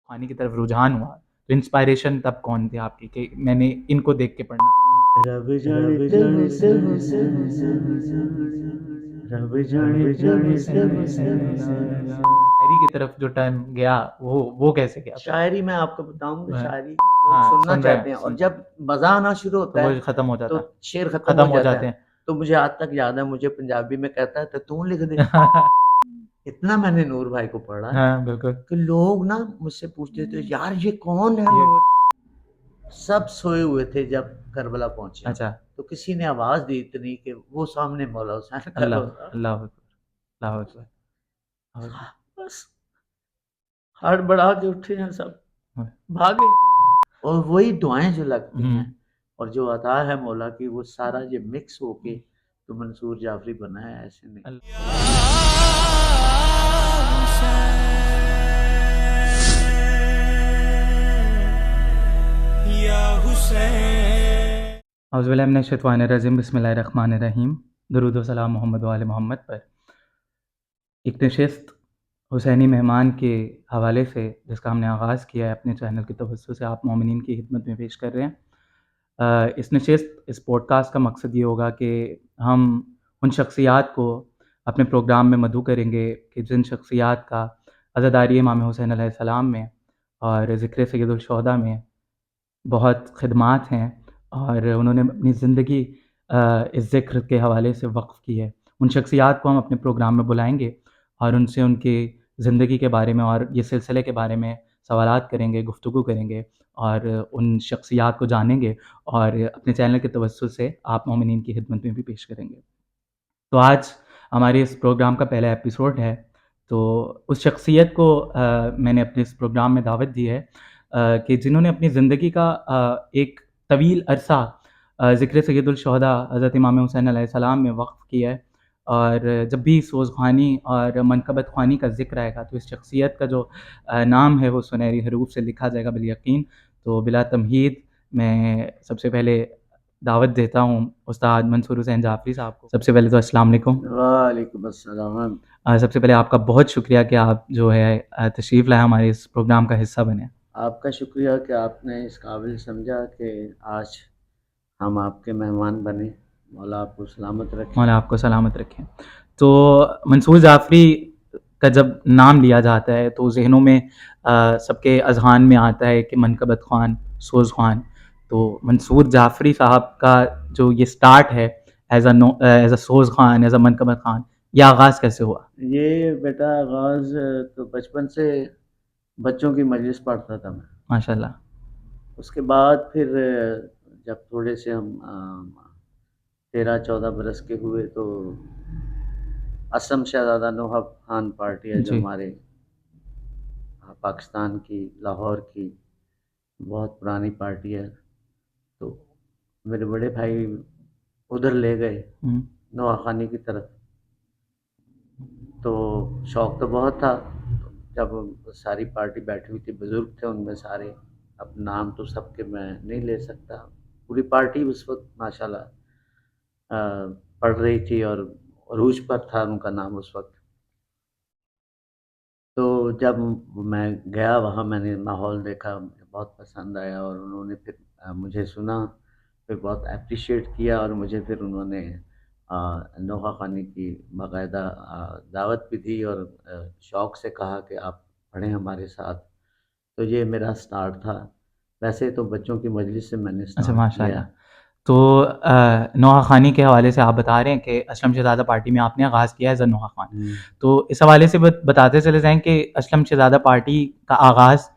खाने की तरफ रुझान हुआ, तो इंस्पायरेशन तब कौन थे आपकी कि मैंने इनको देख के पढ़ना? रब जाने तब से हुस्न सा, रब जाने तब से हुस्न सा। शायरी की तरफ जो टर्न गया वो कैसे गया फिर? शायरी मैं आपको बताऊं तो हाँ, शायरी लोग हाँ, सुनना सुन रहे चाहते हैं हैं और सुन जब मजा आना शुरू तो होता वो है खत्म हो तो जाता है, शेर खत्म खत्म हो हो जाता जाते है। हैं। तो मुझे आज तक याद है, मुझे पंजाबी में कहता है तो तू लिख दे। इतना मैंने नूर भाई को पढ़ा हाँ, बिल्कुल। कि लोग ना मुझसे पूछते थे यार ये कौन है ये नूर। सब सोए हुए थे जब करबला पहुंचे हम। अच्छा। तो किसी ने आवाज दी इतनी कि वो सामने मौला हुसैन खड़ा अल्लाह होता। अल्लाह अकबर, अल्लाह अकबर, अल्लाह अकबर। बस हड़बड़ा के उठे हैं सब, हाँ, भागे। और वही दुआएं जो लगती हुँ, हैं और जो अता है मौला की, वो सारा ये मिक्स होके तो मंसूर जाफरी बना है, ऐसे नहीं। अल औज़ु बिल्लाहि मिनश शैतानिर रजीम, बिस्मिल्लाहिर रहमानिर रहीम। दुरूद व सलाम मोहम्मद व आले मोहम्मद पर। एक नशिस्त हुसैनी मेहमान के हवाले से जिसका हमने आगाज़ किया है अपने चैनल की तवज्जो से आप मोमिनीन की खिदमत में पेश कर रहे हैं। इस नशिस्त इस पॉडकास्ट का मकसद ये होगा कि हम उन शख्सियात को अपने प्रोग्राम में मदऊ करेंगे कि जिन शख्सियात का अज़ादारी इमाम हुसैन अलैहिस्सलाम में और ज़िक्र सैयदुल शुहदा में बहुत ख़िदमात हैं और उन्होंने अपनी ज़िंदगी इस ज़िक्र के हवाले से वक़्फ़ की है। उन शख्सियात को हम अपने प्रोग्राम में बुलाएँगे और उनसे उनकी ज़िंदगी के बारे में और ये सिलसिले के बारे में सवालात करेंगे, गुफ्तगू करेंगे और उन शख्सियात को जानेंगे और अपने चैनल की तवज्जो से आप मोमिनीन की खिदमत में भी पेश करेंगे। तो आज हमारे इस प्रोग्राम का पहला एपिसोड है, तो उस शख्सियत को मैंने अपने इस प्रोग्राम में दावत दी है कि जिन्होंने अपनी ज़िंदगी का एक तवील अरसा ज़िक्र सैयदुल शुहदा हज़रत इमाम हुसैन अलैहिस्सलाम में वक़्फ़ किया है और जब भी सोज़ ख़्वानी और मनक़बत ख़्वानी का ज़िक्र आएगा तो इस शख्सियत का जो नाम है वो सुनहरी हरूफ से लिखा जाएगा बिल-यक़ीन। तो बिला तमहीद मैं सबसे पहले दावत देता हूँ उस्ताद मंसूर हुसैन जाफ़री साहब को। सबसे पहले तो अस्सलाम वालेकुम। वालेकुम अस्सलाम। सबसे पहले आपका बहुत शुक्रिया कि आप जो है तशरीफ़ लाए हमारे इस प्रोग्राम का हिस्सा बने। आपका शुक्रिया कि आपने इस काबिल समझा कि आज हम आपके मेहमान बने। मौला आपको सलामत रखे। मौला आपको सलामत रखें। तो मंसूर जाफ़री का जब नाम लिया जाता है तो ज़हनों में सबके अज़हान में आता है कि मनक़बत ख़्वान, सोज़ ख़्वान। तो मंसूर जाफ़री साहब का जो ये स्टार्ट है एज़ अ सोज़ ख़्वान, एज़ अ मनक़बत ख़्वान, ये आगाज़ कैसे हुआ? ये बेटा आगाज़ तो बचपन से बच्चों की मजलिस पढ़ता था मैं। माशाअल्लाह। उसके बाद फिर जब थोड़े से हम 13-14 बरस के हुए तो असम शहज़ादा नूह खान पार्टी है जो जी। हमारे पाकिस्तान की, लाहौर की बहुत पुरानी पार्टी है। तो मेरे बड़े भाई उधर ले गए हुँ। नवाखानी की तरफ। तो शौक़ तो बहुत था। जब सारी पार्टी बैठी हुई थी, बुज़ुर्ग थे उनमें सारे, अब नाम तो सबके मैं नहीं ले सकता। पूरी पार्टी उस वक़्त माशाल्लाह पढ़ रही थी और अरूज पर था उनका नाम उस वक़्त। तो जब मैं गया वहाँ, मैंने माहौल देखा, मुझे बहुत पसंद आया और उन्होंने फिर मुझे सुना, फिर बहुत एप्रिशिएट किया और मुझे फिर उन्होंने नोहा ख़ानी की बाकायदा दावत भी दी और शौक़ से कहा कि आप पढ़ें हमारे साथ। तो ये मेरा स्टार्ट था। वैसे तो बच्चों की मजलिस से मैंने अच्छा, स्टार्ट किया। माशाअल्लाह। तो नोहा ख़ानी के हवाले से आप बता रहे हैं कि असलम शहज़ादा पार्टी में आपने आगाज़ किया एज़ अ नोहा ख़ान। हुँ। तो इस हवाले से बताते चले जाएँ कि असलम शहज़ादा पार्टी का आगाज़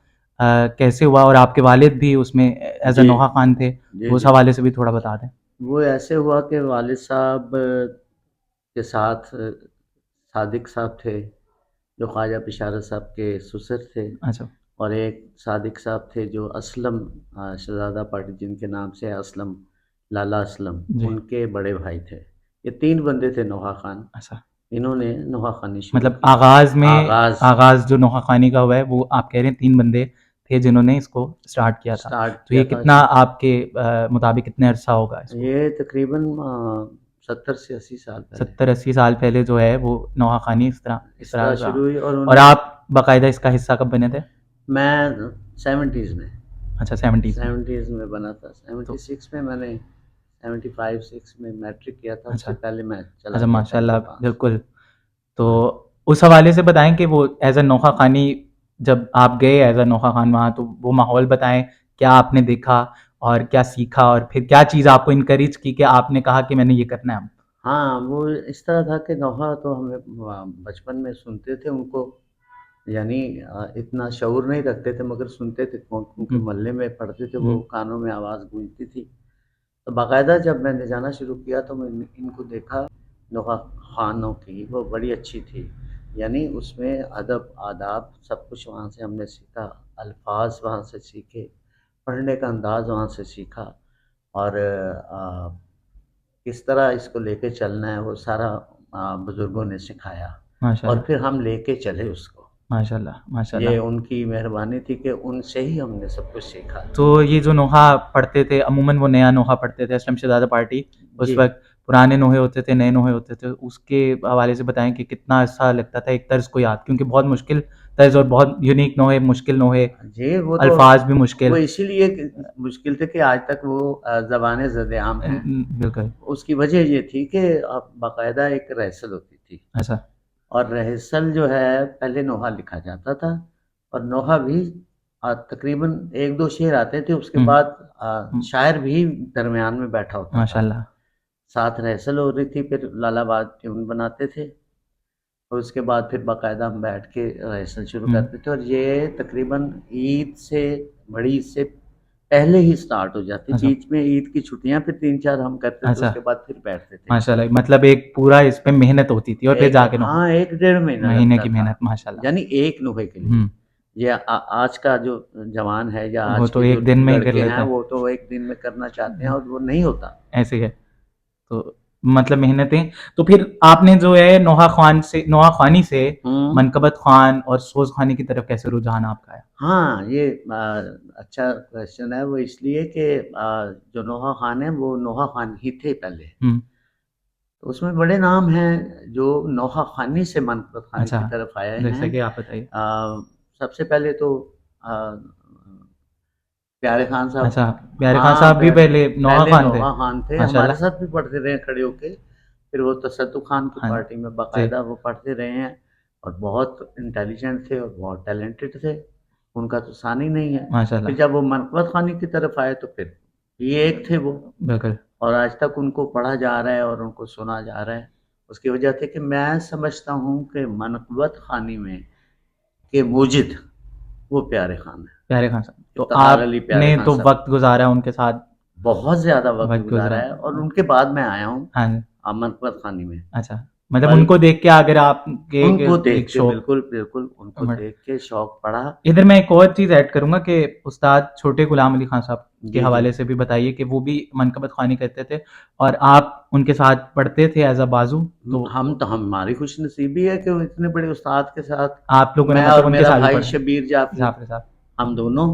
कैसे हुआ और आपके वालिद भी उसमें एज़ अ जी। नोहा ख़ान थे, जी, तो उस जी। हवाले से भी थोड़ा बता दें। वो ऐसे हुआ कि वालिद साहब के साथ सादिक साहब थे, जो ख्वाजा बिशारत साहब के ससुर थे, अच्छा। और एक सादिक साहब थे जो असलम शहज़ादा पार्टी जिनके नाम से है असलम, लाला असलम, जी। उनके बड़े भाई थे। ये 3 बंदे थे नोहा खान। अच्छा। इन्होंने नोहा खानी शुरू मतलब की। आगाज़ आगाज़ जो नोहा ख़ानी का हुआ है वो आप कह रहे हैं 3 बंदे थे जिन्होंने इसको स्टार्ट किया था। स्टार्ट तो किया ये था। कितना आपके मुताबिक कितने अरसा होगा इसको? ये तकरीबन 70 से 80 साल पहले 70-80 साल पहले जो है वो नोहा ख़ानी इस इस तरह तरह का। शुरू हुई और और उन्होंने आप बाकायदा इसका हिस्सा कब बने थे? मैं 70s में अच्छा 70s में। 70s में बना था। तो 76 में मैंने 75-6 में मैट्रिक किया था, अच्छा, उससे पहले मैं चला अच्छा गया था माशाल्लाह, इनके पास। बिल्कुल। तो हाँ। उस हवाले से बताएँ कि वो एज़ अ नोखा खानी जब आप गए एज़ अ नोखा खान वहाँ, तो वो माहौल बताएँ, क्या आपने देखा और क्या सीखा, और फिर क्या चीज़ आपको इनकरेज की कि आपने कहा कि मैंने ये करना है अब? हाँ, वो इस तरह था कि नोहा तो हमें बचपन में सुनते थे उनको, यानी इतना शऊर नहीं रखते थे मगर सुनते थे, क्योंकि हुँ, मोहल्ले में पढ़ते थे, वो हुँ, कानों में आवाज़ गूंजती थी। तो बाकायदा जब मैंने जाना शुरू किया तो मैंने इनको देखा, नोहा ख़ानों की, वो बड़ी अच्छी थी। यानी उसमें अदब, आदाब सब कुछ वहाँ से हमने सीखा, अल्फ़ाज़ वहाँ से सीखे, पढ़ने का अंदाज़ वहाँ से सीखा और किस तरह इसको लेके चलना है वो सारा बुज़ुर्गों ने सिखाया और माशाल्लाह, फिर हम लेके चले उसको। माशाल्लाह, ये माशाल्लाह। उनकी मेहरबानी थी कि उनसे ही हमने सब कुछ सीखा। तो ये जो नोहा पढ़ते थे, अमूमन वो नया नोहा पढ़ते थे, शमशदादा पार्टी, जी। उस वक़्त पुराने नोहे होते थे, नए नोहे होते थे, उसके हवाले से बताएँ कि कितना अच्छा लगता था एक तर्ज़ को याद, क्योंकि बहुत मुश्किल तर्ज़ और बहुत यूनिक नोहे, मुश्किल नोहे, जी, अल्फ़ाज़ भी वो मुश्किल। इसीलिए मुश्किल थे कि आज तक वो ज़बान ज़द-ए-आम हैं। बिल्कुल। उसकी वजह ये थी कि बाकायदा एक रहसल होती थी अच्छा। और रहसल जो है पहले नोहा लिखा जाता था और नोहा भी तकरीबन 1-2 शेर आते थे, उसके हुँ, बाद हुँ, शायर भी दरमियान में बैठा होता था। माशाल्लाह। साथ रहसल हो रही थी, फिर लालाबाद ट्यून बनाते थे और उसके बाद फिर बाकायदा हम बैठ के रिहर्सल शुरू हुँ, करते थे और ये तकरीबन ईद से, बड़ी ईद से पहले ही स्टार्ट हो जाती। अच्छा, बीच में ईद की छुट्टियाँ फिर 3-4 हम करते थे, अच्छा, उसके बाद फिर बैठते थे। माशाल्लाह, मतलब एक पूरा इस पे मेहनत होती थी और फिर एक जाके नोहा, हाँ, 1 डेढ़ महीना महीने लगता की था, मेहनत, माशाल्लाह। यानी एक नुहे के लिए। हुँ, ये आज का जो जवान है या वो आज तो के जो एक दिन में ही कर लड़के हैं, लेते हैं। वो तो 1 दिन में करना चाहते हैं हुँ, और वो नहीं होता। ऐसे ही है। तो मतलब मेहनतें, तो फिर आपने जो है नोहा ख़्वानी से हुँ। मनकबत ख़्वान और सोज़ ख़्वानी की तरफ कैसे रुझान आपका है? हाँ, ये अच्छा क्वेश्चन है, वो इसलिए कि जो नोहा ख़ान हैं, वो नोहा ख़ान ही थे पहले। हुँ, तो उसमें बड़े नाम हैं, जो नोहा ख़ानी से मनक़बत ख़ानी अच्छा, की तरफ आए हैं। जैसे कि आप बताइए? सबसे पहले तो अ, प्यारे ख़ान साहब। अच्छा, प्यारे खान हाँ, साहब भी पहले नोहा पहले ख़ान थे? नोहा ख़ान थे, हमारे माशाल्लाह। साथ भी पढ़ते रहे खड़े होके। फिर वो तसद्दुक़ ख़ान की हाँ पार्टी में जी, बाकायदा वो पढ़ते रहे हैं और बहुत इंटेलिजेंट थे और बहुत टैलेंटेड थे, उनका तो सानी नहीं है। फिर माशाल्लाह, जब वो मनक़बत ख़ानी की तरफ आए तो फिर ये एक थे वो बिल्कुल। और आज तक उनको पढ़ा जा रहा है और उनको सुना जा रहा है। उसकी वजह थी कि मैं समझता हूँ कि मनक़बत ख़ानी में के मूजिद वो प्यारे ख़ान हैं। प्यारे खान साहब, तो इफ्तिख़ार अली प्यारे आपने ख़ान तो साहब। वक़्त गुज़ारा उनके साथ, बहुत ज़्यादा वक़्त वक़्त गुज़ारा गुज़रा। है और उनके बाद मैं आया हूँ हाँ जी, मनक़बत ख़ानी में। अच्छा। मतलब बल उनको देख के अगर आपके उनको एक देख के शौक, बिल्कुल, बिल्कुल उनको देख के शौक पड़ा। इधर मैं एक और चीज़ ऐड करूँगा कि उस्ताद छोटे गुलाम अली खान साहब के जी, जी। हवाले से भी बताइए कि वो भी मनकबत ख़्वानी करते थे और आप उनके साथ पढ़ते थे एज़ अ बाज़ू, तो हमारी खुशनसीबी है कि वो इतने बड़े उस्ताद के साथ आप लोगों ने मैं मतलब और उनके मेरा साथ भी भाई पढ़ा है? शब्बीर जाफ़री, जाफ़री साहब, हम दोनों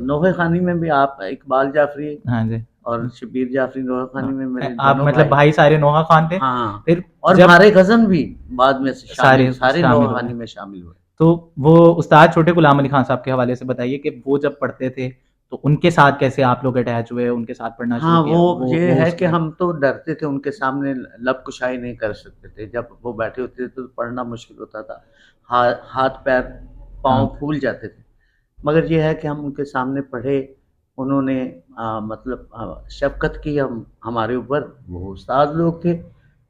नोहे ख़ानी में भी आप इकबाल जाफ़री हाँ जी। और शब्बीर जाफ़री नोहे ख़ानी में मेरे आप दोनों मतलब भाई। भाई सारे नोहा ख़ान थे, हाँ, फिर और जब हमारे कज़न भी बाद में से सारे सारे शामिल नोहे हुए। ख़ानी में शामिल हुए। तो वो उस्ताद छोटे गुलाम अली खान साहब के हवाले से बताइए कि वो जब पढ़ते थे, तो उनके साथ कैसे आप लोग अटैच हुए, उनके साथ पढ़ना शुरू हाँ, किया? वो ये वो है कि उसका हम तो डरते थे उनके सामने, लब कुशाई नहीं कर सकते थे। जब वो बैठे होते थे तो पढ़ना मुश्किल होता था। हा हाथ-पैर, पाँव हाँ, फूल जाते थे। मगर ये है कि हम उनके सामने पढ़े, उन्होंने मतलब शफ़क़त की हमारे ऊपर। वो उस्ताद लोग थे,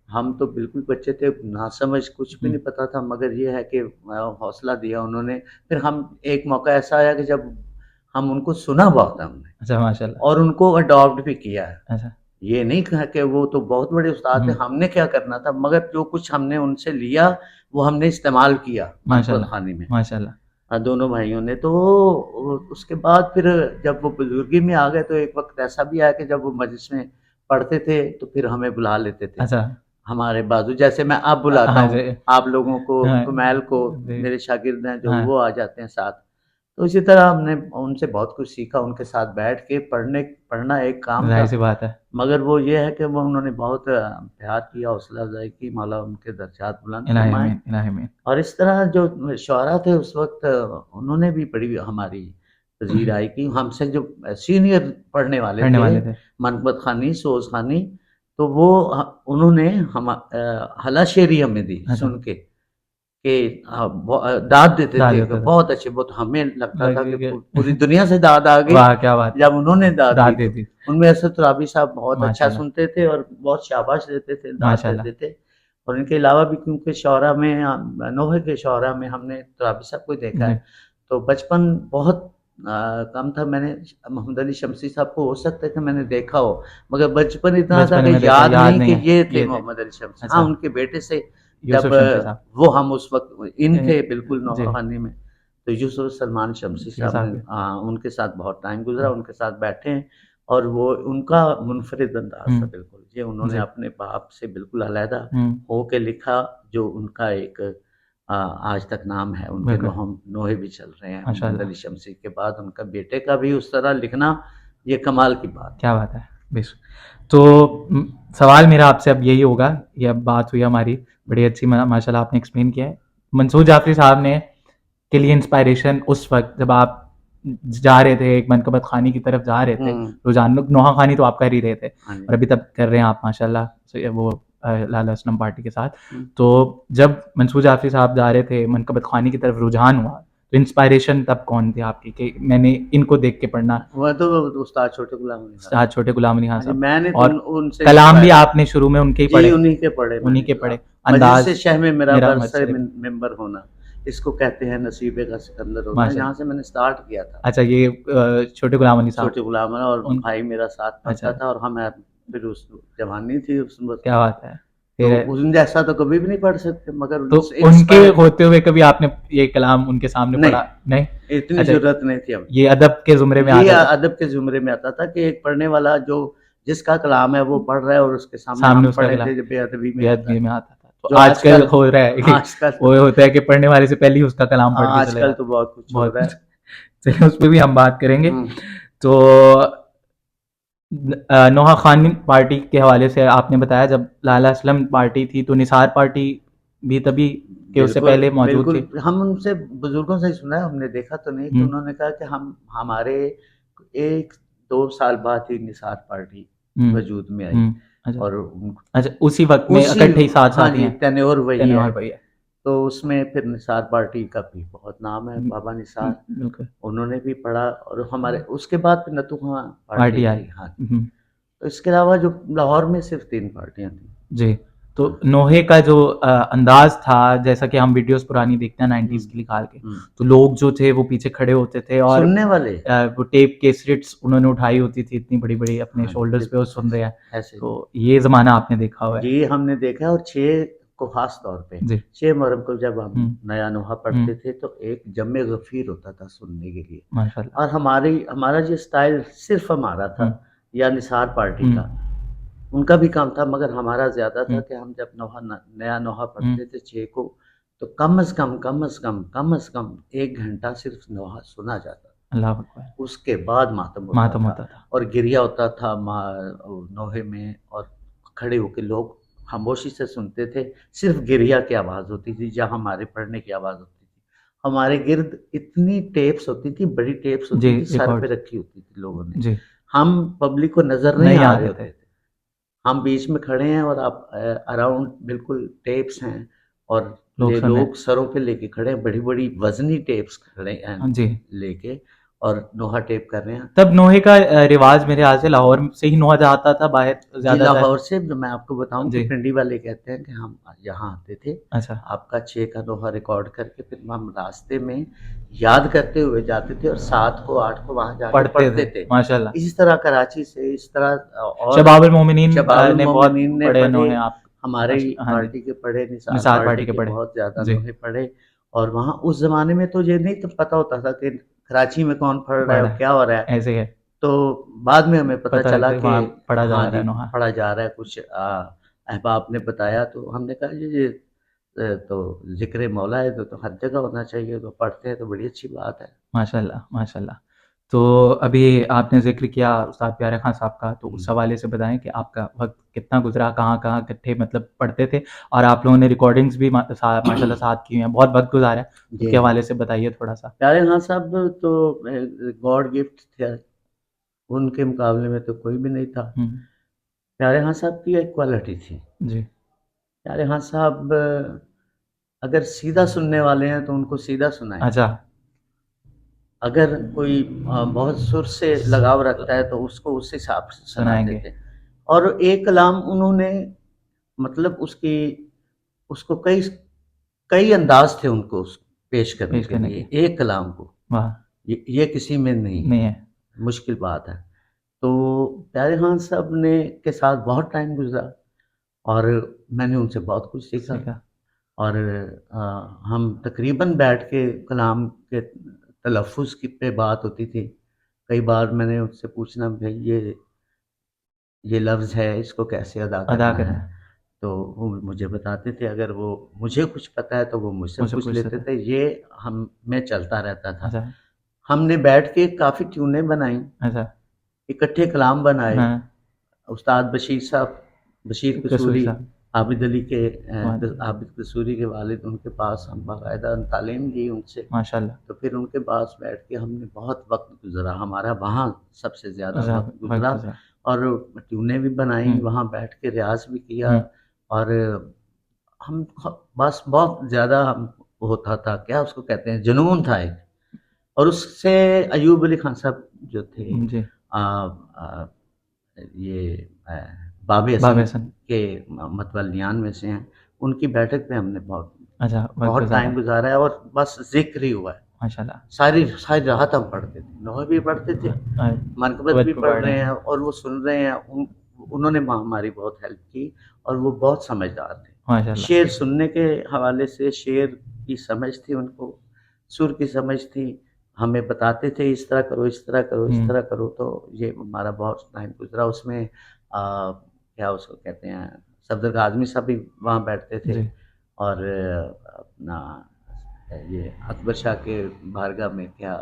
हम तो बिल्कुल बच्चे थे, नासमझ, कुछ भी हुँ, नहीं पता था, मगर ये है कि हौसला दिया उन्होंने। फिर हम एक मौका ऐसा आया कि जब हम उनको सुना बहुत हमने अच्छा माशाल्लाह, और उनको अडॉप्ट भी किया है। अच्छा, ये नहीं कहा कि वो तो बहुत बड़े उस्ताद थे, हुँ, हमने क्या करना था, मगर जो कुछ हमने उनसे लिया, वो हमने इस्तेमाल किया मनक़बत माशाल्लाह, ख़ानी में। माशाल्लाह, दोनों भाइयों ने। तो उसके बाद फिर जब वो बुज़ुर्गी में आ गए तो एक वक़्त ऐसा भी आया कि जब वो मजलिस में पढ़ते थे तो फिर हमें बुला लेते थे। अच्छा, हमारे बाजू जैसे मैं अब बुलाता हाँ हूँ, जी, आप लोगों को, हाँ, कुमैल को, जी, मेरे शागिर्द हैं जो हाँ, वो आ जाते हैं साथ। तो इसी तरह हमने उनसे बहुत कुछ सीखा, उनके साथ बैठ के पढ़ना एक काम था, ज़ाहिर-सी बात है। मगर वो ये है कि वो उन्होंने बहुत प्यार किया, हौसला अफ़ज़ाई की, मौला उनके दर्जात बुलंद इलाही फरमाए। आमीन, इलाही आमीन। और इस तरह जो शुअरा थे उस वक़्त, उन्होंने भी बड़ी हमारी पज़ीराई की। हमसे जो सीनियर पढ़ने वाले पढ़ने थे, वाले थे। मनक़बत ख़ानी, सोज़ ख़ानी, तो वो उन्होंने हलाशेरी हमें दी अच्छा, सुन के कि दाद देते दाद थे कि देते थे। बहुत अच्छे, बहुत हमें लगता था लगे कि कि पूरी दुनिया से दाद आ गई, वाह! क्या बात है। जब उन्होंने दाद दाद दी दे तो। दी। उनमें असद तराबी साहब बहुत अच्छा माशाअल्लाह, सुनते थे और बहुत शाबाश देते थे, दाद माशाअल्लाह। देते थे। और इनके अलावा भी क्योंकि शौरा में नोहे के शौरा में हमने तराबी साहब को देखा जी, है, तो बचपन बहुत कम था। मैंने मोहम्मद अली शमसी साहब को हो सकता है कि मैंने देखा हो, मगर बचपन इतना था बचपन कि में देखा, याद याद नहीं कि नहीं है, ये थे ये थे। मोहम्मद अली शमसी। हाँ, अच्छा, उनके बेटे से जब यूसुफ शमसी साहब। वो हम उस वक़्त इन ए थे बिल्कुल जी, नौहानी में, तो यूसुफ सलमान शमसी ये साहब ने साहब के। उनके साथ बहुत टाइम हुँ, गुज़रा, उनके साथ बैठे हैं। और वो उनका मुनफ़रिद अंदाज़ था हुँ, बिल्कुल। ये उन्होंने जी, अपने बाप से बिल्कुल अलहदा हुँ, हो के लिखा, जो उनका एक आज तक नाम है। उनके बिल्कुल, नोहे भी चल रहे हैं। मोहम्मद माशाअल्लाह, अली शमसी के बाद उनका बेटे का भी उस तरह लिखना, ये कमाल की बात क्या बात है। बेशक। तो सवाल मेरा आपसे अब यही होगा, ये अब बात हुई हमारी, है। बड़ी अच्छी माशाल्लाह आपने एक्सप्लेन किया है। मंसूर जाफ़री साहब ने के लिए इंस्पायरेशन उस वक़्त जब आप जा रहे थे, एक मनकबत ख़ानी की तरफ जा रहे थे, हुँ, रुझान नोहा ख़ानी तो आप कर ही रहे थे हाँ जी। और अभी तक कर रहे हैं आप माशाल्लाह से वो लाला असलम पार्टी के साथ। हुँ। तो जब मंसूर जाफ़री साहब जा रहे थे, मनकबत ख़ानी की तरफ रुझान हुआ, तो इंस्पायरेशन तब कौन थे आपकी कि मैंने इनको देख के पढ़ना? वह तो उस्ताद छोटे गुलाम अली खां उस्ताद साहब। छोटे गुलाम अली खां हाँ जी, साहब मैंने तो और उनसे कलाम भी इंस्पायर हुआ। आपने शुरू में उनके ही जी, पढ़े, उन्हीं के पढ़े उन्हीं मैंने के जो पढ़े। मजलिस अंदाज़ शह में मेरा मेरा बरसर मजसर मिंबर होना, इसको कहते हैं नसीबे का सिकंदर होना, यहाँ माशाल्लाह। से मैंने स्टार्ट किया था। अच्छा ये छोटे गुलाम अली साहब छोटे गुलाम अली और उन भाई मेरा साथ अच्छा, पढ़ता था, और हम फिर उस जवानी थी उस वक़्त, क्या बात है! तो फिर उन जैसा तो कभी भी नहीं पढ़ सकते, मगर तो उनसे उनके इंस्पायर। होते हुए कभी आपने ये कलाम उनके सामने नहीं, पढ़ा? नहीं? इतनी अच्छा, ज़रूरत नहीं थी हमें। ये अदब के ज़ुमरे में ये आता था, अदब के ज़ुमरे में आता था कि एक पढ़ने वाला जो जिसका कलाम है वो पढ़ रहा है, और उसके सामने सामने हम उसका पढ़े कलाम थे जो बेअदबी में आता बेअदबी है। में आता था। तो जो आजकल आजकल हो रहा है कि आजकल वो होता है कि पढ़ने वाले से पहले ही उसका कलाम पढ़ के चले आजकल जाते तो हैं। बहुत कुछ हो बहुत रहा कुछ है। चलिए उस पे भी हम बात करेंगे। हुँ, तो नोहा ख़ानी पार्टी के हवाले से आपने बताया जब लाला असलम पार्टी थी तो निसार पार्टी भी तभी के उससे बिल्कुल, पहले मौजूद थी? बिल्कुल। हम उनसे बुज़ुर्गों से ही सुना है, हमने देखा तो नहीं, कि हुँ, उन्होंने कहा कि हम हमारे 1-2 साल बाद ही निसार पार्टी हुँ, वजूद में आई, हुँ। अच्छा, और उन अच्छा उसी वक़्त में उसी इकट्ठे ही हाँ साथ-साथ ही जी, हैं, टेन्योर वही है। टेन्योर वही है। तो उसमें फिर निसार पार्टी का भी बहुत नाम है, बाबा निसार। बिल्कुल, उन्होंने भी पढ़ा, और हमारे उसके बाद फिर नतू खां पार्टी पार्टी आई। आई। हाँ, हुँ, तो इसके अलावा जो लाहौर में सिर्फ़ 3 पार्टियाँ थीं। जी। तो हाँ। नोहे का जो अंदाज़ था जैसा कि हम वीडियोज़ पुरानी देखते हैं हुँ, 90s की निकाल के, हुँ। तो लोग जो थे वो पीछे खड़े होते थे और सुनने वाले। वो टेप कैसेट्स उन्होंने उठाई होती थी इतनी बड़ी-बड़ी अपने हाँ, शोल्डर्स पे बिल्कुल वो सुन रहे हैं। ऐसे। तो ये ज़माना आपने देखा हुआ है। ये हमने देखा है, और 6 को ख़ास तौर पे, जी। 6 मुहर्रम को जब हम हुँ, नया नोहा हुँ। पढ़ते थे, तो एक जम्मे गफ़ीर होता था सुनने के लिए। माशाल्लाह। और हमारा जो स्टाइल सिर्फ़ हमारा था, हुँ, या निसार पार्टी हुँ, का, उनका भी काम था, मगर हमारा ज़्यादा था हुँ, कि हम जब नया नोहा हुँ। पढ़ते थे 6 को, तो कम से कम 1 घंटा सिर्फ़ नोहा सुना जाता। अल्लाहु अकबर! उसके बाद मातम होता मातम था, होता था। और गिरिया होता था नोहे में, और खड़े होके लोग खामोशी से सुनते थे। सिर्फ़ गिरिया की आवाज़ होती थी, जहाँ हमारे पढ़ने की आवाज़ होती थी। हमारे गिर्द इतनी टेप्स होती थी, बड़ी टेप्स जी, होती थी, सर पे रिकॉर्ड्स। रखी होती थी लोगों ने। जी, हम पब्लिक को नज़र नहीं नहीं आ रहे आते थे। होते थे। हम बीच में खड़े हैं, और आप अराउंड बिल्कुल टेप्स हैं, और लोग ले सुन रहे हैं। लोग सरों पे लेके खड़े हैं, बड़ी-बड़ी वज़नी टेप्स खड़े हैं हाँ जी। लेके, और नोहा टेप कर रहे हैं। तब नोहे का रिवाज मेरे ख्याल से लाहौर से ही नोहा जाता था बाहर जी, ज़्यादातर। लाहौर से मैं आपको बताऊँ कि जी, पिंडी वाले कहते हैं कि हम यहाँ आते थे, अच्छा, आपका 6 का दोहा रिकॉर्ड करके, फिर हम रास्ते में याद करते हुए जाते थे, और 7 को 8 को वहाँ जाके पढ़ते थे, पढ़ते थे। माशाल्लाह। इसी तरह कराची से इस तरह और शबाबुल मोमिनीन शबाबुल ने बहुत मोमिनीन ने पढ़े पढ़े, नोहे आप हमारी हाँ जी, पार्टी के पढ़े, निसार निसार पार्टी पार्टी के के पढ़े। बहुत ज़्यादा जी, दोहे पढ़े। और वहाँ उस ज़माने में तो ये नहीं तो पता होता था कि कराची में कौन पढ़ रहा है और पढ़ा है, क्या हो रहा है। ऐसे है, तो बाद में हमें पता पता है चला कि कि वहाँ पढ़ा जा हाँ रहा जी, है नोहा। पढ़ा जा रहा है कुछ, अहबाब ने बताया, तो हमने कहा जी, ये तो ज़िक्र मौला है तो हर जगह होना चाहिए, तो पढ़ते हैं तो बड़ी अच्छी बात है। माशाल्लाह, माशाल्लाह। तो अभी आपने ज़िक्र किया उस्ताद प्यारे खां साहब का, तो उस हवाले से बताएँ कि आपका वक़्त कितना गुज़रा, कहाँ-कहाँ इकट्ठे मतलब पढ़ते थे? और आप लोगों ने रिकॉर्डिंग्स भी माशाल्लाह साथ की हैं, बहुत वक़्त गुज़ारा है, जी, उसके जी। हवाले से बताइए थोड़ा-सा? प्यारे खान साहब तो गॉड गिफ्ट थे, उनके मुकाबले में तो कोई भी नहीं था। हुँ, प्यारे खान साहब की एक क्वालिटी थी, जी। प्यारे खान साहब अगर सीधा सुनने वाले हैं तो उनको सीधा सुनाएँगे। अच्छा, अगर कोई बहुत सुर से लगाव रखता है तो उसको उस हिसाब से सुनाते सुनाएँगे, थे। और एक कलाम उन्होंने मतलब उसकी उसको कई अंदाज़ थे उनको पेश करने पेश के करने लिए, के। एक कलाम को। वाह! ये किसी में नहीं है, नहीं है। मुश्किल बात है। तो प्यारे खान साहब ने के साथ बहुत टाइम गुज़रा और मैंने उनसे बहुत कुछ सीखा। सीखा। और हम तकरीबन बैठ के कलाम के तलफ़्फ़ुज़ की पे बात होती थी। कई बार मैंने उनसे पूछना, भई ये लफ्ज़ है, इसको कैसे अदा अदा करना है? करना है, तो वो मुझे बताते थे, अगर वो मुझे कुछ पता है तो वो मुझसे मुझसे पूछ पूछते लेते थे। थे, ये हम में चलता रहता था। अच्छा, हमने बैठ के काफ़ी ट्यूनें बनाई, अच्छा। इकट्ठे कलाम बनाए। हाँ, उस्ताद बशीर साहब, बशीर कसूरी कसूरी, साहब, आबिद अली के हाँ, आबिद कसूरी के वालिद, उनके पास हम बाकायदा तालीम ली उनसे। माशाल्लाह। तो फिर उनके पास बैठ के हमने बहुत वक़्त गुज़ारा, हमारा वहाँ सबसे ज़्यादा अच्छा, वक़्त वक़्त गुज़रा। गुज़रा। और ट्यूनें भी बनाई, हुँ, वहाँ बैठ के रियाज़ भी किया। हुँ, और हम बस बहुत ज़्यादा हम होता था, क्या उसको कहते हैं, जुनून था एक। और उससे अयूब अली खान साहब जो थे, जी। अ अ, ये बाबे हसन बाबेसन, के मतवलियान में से हैं। उनकी बैठक पे हमने बहुत अच्छा, वक़्त बहुत गुज़ारा टाइम है, गुज़ारा है और बस ज़िक्र ही हुआ है। माशाल्लाह। सारी सारी रात हम पढ़ते थे, 9 भी पढ़ते थे, अ, मनक़बत वक़्त भी पे पढ़ पढ़ रहे रहे हैं हैं, और वो सुन रहे हैं। उन्होंने हमारी बहुत हेल्प की और वो बहुत समझदार थे। माशाल्लाह। शेर सुनने के हवाले से शेर की समझ थी उनको, सुर की समझ थी। हमें बताते थे, इस तरह करो, इस तरह करो, इस हुँ, तरह करो। तो ये हमारा बहुत टाइम गुज़रा उसमें। क्या उसको कहते हैं, सफदर आज़मी साहब भी वहाँ बैठते थे। जी, और अपना ये अकबर शाह के बारगाह में क्या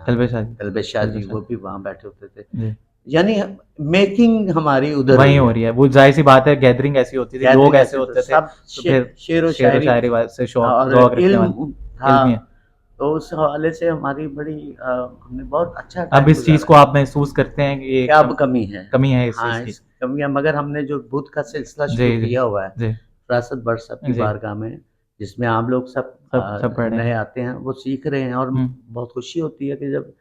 कल्बे शादी, कल्बे शाह कल्बे जी, वो शादी, भी वहाँ बैठे होते थे। जी। यानी मेकिंग हमारी उधर वहीं हुई हो है। रही है, वो ज़ाहिर-सी बात है गैदरिंग ऐसी होती थी, लोग गैदरिंग ऐसे ऐसे तो होते थे, सब तो फिर शेर व शेर व शायरी शायरी से और ज़ौक़ रखने वाले, इल्म था। इल्मी है। तो उस हवाले से हमारी बड़ी हमने बहुत अच्छा अब टाइम इस चीज़ गुज़ारा को है। आप महसूस करते हैं कि ये क्या अब कमी है? कमी है इस चीज़ हाँ, की? इस कमियाँ, मगर हमने जो बुध का सिलसिला शुरू जी, जी, किया हुआ है, जी, फ़रासत बट साहब की जी, बारगाह में, जिसमें आप लोग सब सब पढ़ रहे नए हैं। आते हैं, वो सीख रहे हैं। और हुँ, बहुत खुशी होती है कि जब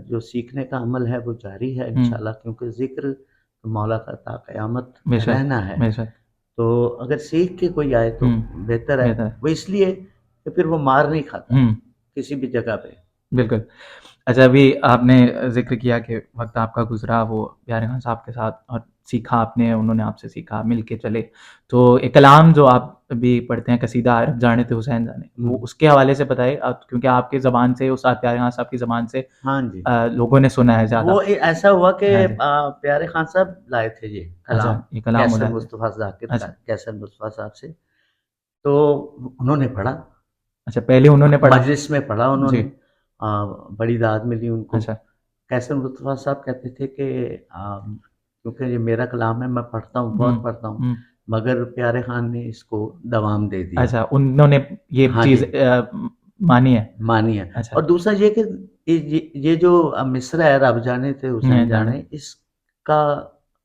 जो सीखने का अमल है वो जारी है हुँ, इंशाल्लाह, क्योंकि ज़िक्र तो मौला का ता क़यामत बेशक, रहना है। बेशक। तो अगर सीख के कोई आए तो हुँ, बेहतर है। बेहतर है। वो इसलिए कि फिर वो मार नहीं खाता, हुँ, किसी भी जगह पे। बिल्कुल। अच्छा, अभी आपने ज़िक्र किया कि वक़्त आपका गुज़रा वो प्यारे खान साहब के साथ और सीखा आपने, उन्होंने आपसे सीखा, मिल के चले। तो एक कलाम जो आप अभी पढ़ते हैं, कसीदा रब जाने थे हुसैन जाने, हुँ। वो उसके हवाले से बताइए क्योंकि आपकी ज़बान से, उस्ताद प्यारे खान साहब की ज़बान से हाँ जी। लोगों ने सुना है ज़्यादा। वो ऐसा हुआ कि हाँ जी। प्यारे खान साहब लाए थे ये अच्छा, कलाम, ये कलाम वो कैसर लाए थे। मुस्तफ़ा ज़ाकिर का, अच्छा, कैसर मुस्तफ़ा साहब से। तो उन्होंने पढ़ा, अच्छा पहले उन्होंने पढ़ा? मजलिस में पढ़ा जी, उन्होंने। बड़ी दाद मिली उनको। अच्छा। कैसर मुस्तफ़ा साहब कहते थे कि क्योंकि ये मेरा कलाम है, मैं पढ़ता हूँ, हुँ, बहुत पढ़ता हूँ, हुँ। मगर प्यारे खान ने इसको दवाम दे दिया। अच्छा, उन्होंने ये हाँ जी, चीज़ मानी है। मानी है। अच्छा, और दूसरा ये कि ये जो मिसरा है, रब जाने थे हुसैन नहीं जाने जाने, इसका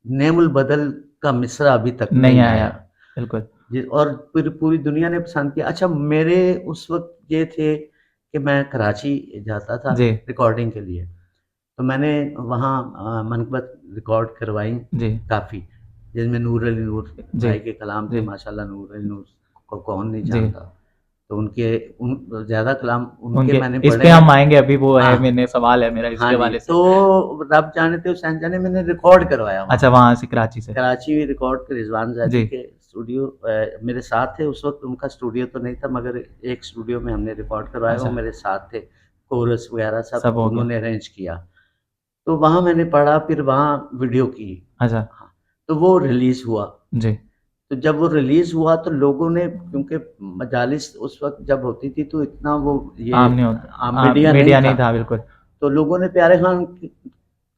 नेमुल बदल का मिसरा अभी तक नहीं नहीं आया, आया। बिल्कुल। और फिर पूरी दुनिया ने पसंद किया। अच्छा, मेरे उस वक़्त ये थे कि मैं कराची जाता था जी, रिकॉर्डिंग के लिए। तो मैंने वहाँ मनक़बत रिकॉर्ड करवाई जी, काफ़ी, जिनमें नूर अली नूर जी, भाई के कलाम थे। जी, माशाअल्लाह, नूर अली नूर को कौन नहीं जी। जानता। तो उनके उन ज़्यादा कलाम उनके उनके मैंने इस पढ़े पे हम हैं। आएँगे, अभी वो है हाँ, मैंने सवाल है मेरा इसके हाँ जी। हवाले से। तो रब जाने थे हुसैन जाने मैंने रिकॉर्ड करवाया अच्छा, वहाँ। वहाँ से कराची से। कराची रिकॉर्ड के रिज़वान ज़ैदी जी, के स्टूडियो मेरे साथ थे उस वक़्त। उनका स्टूडियो तो नहीं था, मगर एक स्टूडियो में हमने रिकॉर्ड करवाया, वो अच्छा, मेरे साथ थे। कोरस वगैरह सब सब हो गया। उन्होंने अरेंज किया। तो वहाँ मैंने पढ़ा, फिर वहाँ वीडियो की। अच्छा, हाँ, तो वो रिलीज़ हुआ। जी, तो जब वो रिलीज़ हुआ तो लोगों ने, क्योंकि मजालिस उस वक़्त जब होती थी तो इतना वो ये आम नहीं होता, मीडिया नहीं मीडिया था। नहीं था बिल्कुल। तो लोगों ने प्यारे खान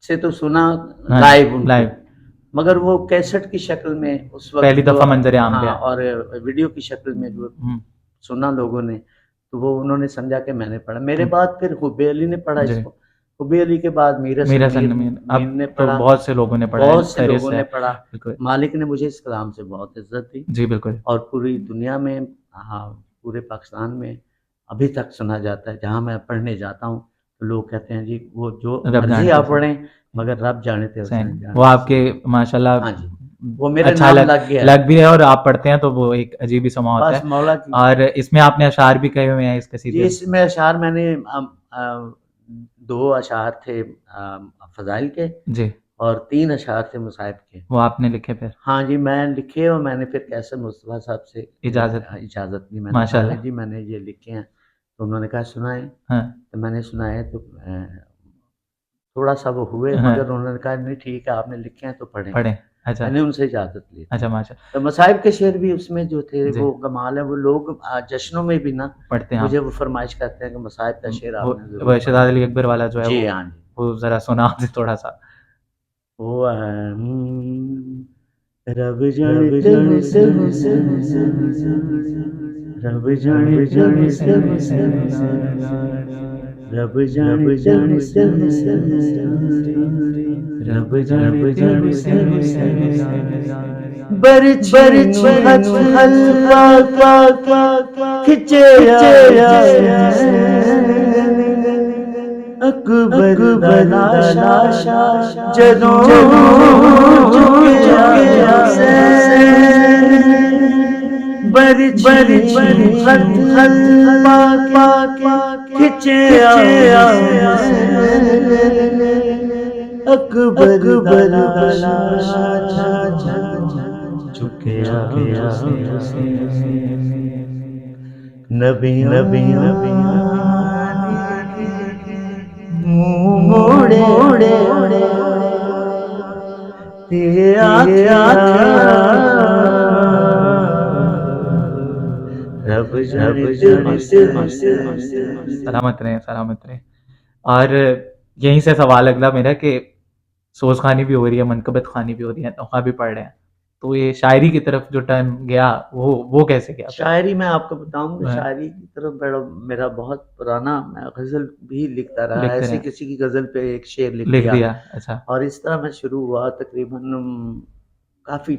से तो सुना हाँ लाइव उनको, लाइव, मगर वो कैसेट की शक्ल में उस वक़्त पहली जो, दफा मंजर आम पे हाँ, आया। और वीडियो की शक्ल में जो सुना लोगों ने, तो वो उन्होंने समझा कि मैंने पढ़ा। मेरे बाद फिर हुब्बे अली ने पढ़ा जी, इसको, हुब्बे अली के बाद मीरा मीरा सन मीर सन मीर अब ने तो पढ़ा, बहुत से लोगों ने पढ़ा है, बहुत से फेरिस्त लोगों है ने पढ़ा। बिल्कुल। मालिक ने मुझे इस कलाम से बहुत इज़्ज़त दी जी बिल्कुल। और पूरी दुनिया में, हाँ, पूरे पाकिस्तान में अभी तक सुना जाता है। जहाँ मैं पढ़ने जाता हूँ तो लोग कहते हैं जी वो जो रब मर्ज़ी जानते आप हुसैन, पढ़ें, मगर रब जाने थे हुसैन हुसैन वो जाने आपके हुसैन। माशाल्लाह हाँ जी, वो मेरे अच्छा नाम लग गया है। लग भी है, और आप पढ़ते हैं तो वो एक अजीब ही समा होता बस है। मौला की, और इसमें आपने अशार भी कहे हुए हैं इस जी, कसीदे में। इसमें अशार मैंने 2 अशार थे फ़ज़ाइल के जी, और 3 अशार थे मुसाहिब के। वो आपने लिखे फिर, हाँ जी, मैं लिखे और मैंने फिर कैसर मुस्तफ़ा साहब से इजाज़त, इजाज़त ली। मैंने कहा कि माशाल्लाह। जी मैंने ये लिखे हैं, तो उन्होंने कहा सुनाएँ, हाँ, तो मैंने सुनाए तो थोड़ा-सा वो हुए, हाँ, मगर उन्होंने कहा नहीं ठीक है आपने लिखे हैं तो पढ़ें। पढ़ें। अच्छा, मैंने उनसे इजाज़त ली थी। अच्छा माशा तो मसाइब के शेर भी उसमें जो थे जी, वो कमाल है, वो लोग जश्नों में भी ना पढ़ते हैं मुझे आप। वो फ़रमाइश करते हैं कि मसाइब का शेर वो आपने ज़रूर वो पढ़ना शहज़ाद अली अकबर वाला जो है। है जी, हाँ जी। वो ज़रा सुना दे थोड़ा-सा। वो है रब जाने कैसे हुसैन, रब जाने कैसे हुसैन, रब जाने कैसे हुसैन, रब जाने कैसे हुसैन। बरछी नु हथ हल्का खिंचे अकबर दा लाशा जदों झुके हुसैन। बरछी हथ हल्का खिंचे अकबर दा लाशा झुके नबियां मुंह मोड़े ते आखिया रब जाने ते हुसैन। सलामत रहें, सलामत रहें। और यहीं से सवाल अगला मेरा कि सोज़ ख़ानी भी हो रही है, मनक़बत ख़ानी भी हो रही है, नोहा भी पढ़ रहे हैं। तो ये शायरी की तरफ जो टर्न गया वो कैसे गया फिर? शायरी मैं आपको बताऊं कि हाँ, शायरी की तरफ बड़ा मेरा बहुत पुराना, मैं गज़ल भी लिखता रहा, लिखते ऐसे रहे, किसी की गज़ल पे एक शेर लिख लिख दिया दिया, अच्छा। और इस तरह मैं शुरू हुआ। तकरीबन काफ़ी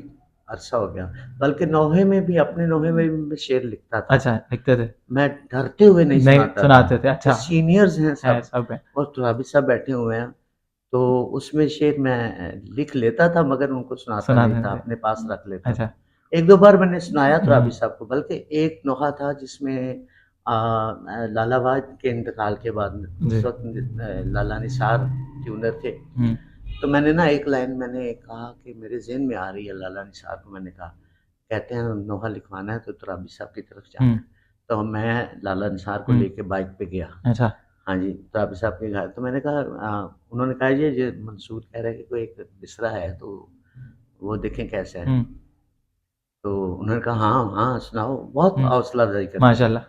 अरसा हो गया, बल्कि नोहे में भी, अपने नोहे में भी मैं शेर लिखता था। अच्छा, लिखते थे। मैं डरते हुए नहीं नहीं सुनाता था सुनाते थे, कि अच्छा। सीनियर्स हैं है सब सब है। और तुराबी साहब बैठे हुए हैं, तो उसमें शेर मैं लिख लेता था, मगर उनको सुनाता नहीं सुनाते था, थे। अपने पास रख लेता अच्छा। था। 1-2 बार मैंने सुनाया तुराबी हुँ, साहब को, बल्कि एक नोहा था जिसमें लाला वाद के इंतकाल के बाद, जी। उस वक़्त लाला निसार ट्यूनर थे। हुँ, तो मैंने ना एक लाइन मैंने कहा कि मेरे ज़हन में आ रही है लाला निसार को, मैंने कहा, कहते हैं नोहा लिखवाना है तो तुराबी साहब की तरफ हुँ, जाना है। तो मैं लाला निसार को हुँ, लेके बाइक पे गया। अच्छा। हाँ जी, तुराबी साहब के घर। तो मैंने कहा उन्होंने कहा ये मंसूर कह रहा है कि कोई एक मिसरा है तो वो देखें कैसा है। हुँ, तो उन्होंने कहा हाँ, हाँ, सुनाओ, बहुत हुँ, हौसला अफ़ज़ाई करते थे। माशाल्लाह।